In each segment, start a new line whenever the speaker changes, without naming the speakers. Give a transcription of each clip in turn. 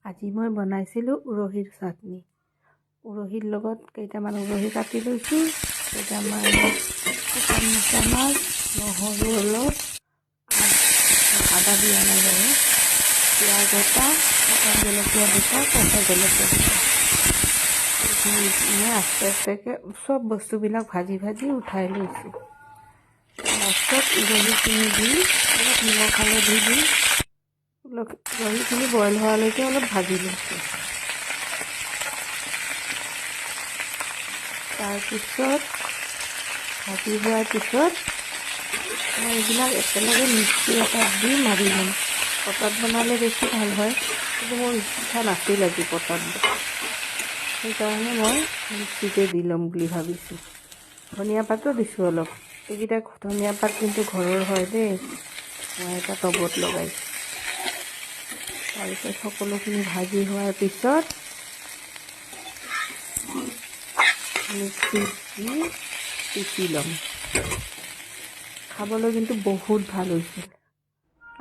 আজি মই বনাইছিলোঁ উৰহীৰ চাটনি। উৰহীৰ লগত কেইটামান উৰহী কাটি লৈছোঁ, কেইটামান শুকান মিঠা মাছ, নহৰু অলপ, আদা দিয়া নাই বাৰু, পিঁয়াজ এটা, শুকান জলকীয়া দুটা, কেঁচা জলকীয়া দুটা। এইখিনি মই আস্তে আস্তেকৈ চব বস্তুবিলাক ভাজি ভাজি উঠাই লৈছোঁ। লাষ্টত উৰহীখিনি দি অলপ নিমখ হালধি দি উৰহীখিনি বইল হোৱালৈকে অলপ ভাজি লৈছোঁ। তাৰপিছত ভাজি হোৱাৰ পিছত মই এইবিলাক একেলগে মিক্সি এটাত দি মাৰি ল'ম। পটাত বনালে বেছি ভাল হয়, কিন্তু মোৰ ইচ্ছা নাছিল আজি পটাত, সেইকাৰণে মই মিক্সিতে দি ল'ম বুলি ভাবিছোঁ। ধনিয়া পাতো দিছোঁ অলপ। এইকেইটা ধনিয়া পাত কিন্তু ঘৰৰ হয় দেই, মই এটা টবত লগাইছোঁ। তাৰপিছত সকলোখিনি ভাজি হোৱাৰ পিছত মিক্সিত দি পিচি ল'ম। খাবলৈ কিন্তু বহুত ভাল হৈছিল।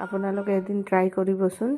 আপোনালোকে এদিন ট্ৰাই কৰিবচোন।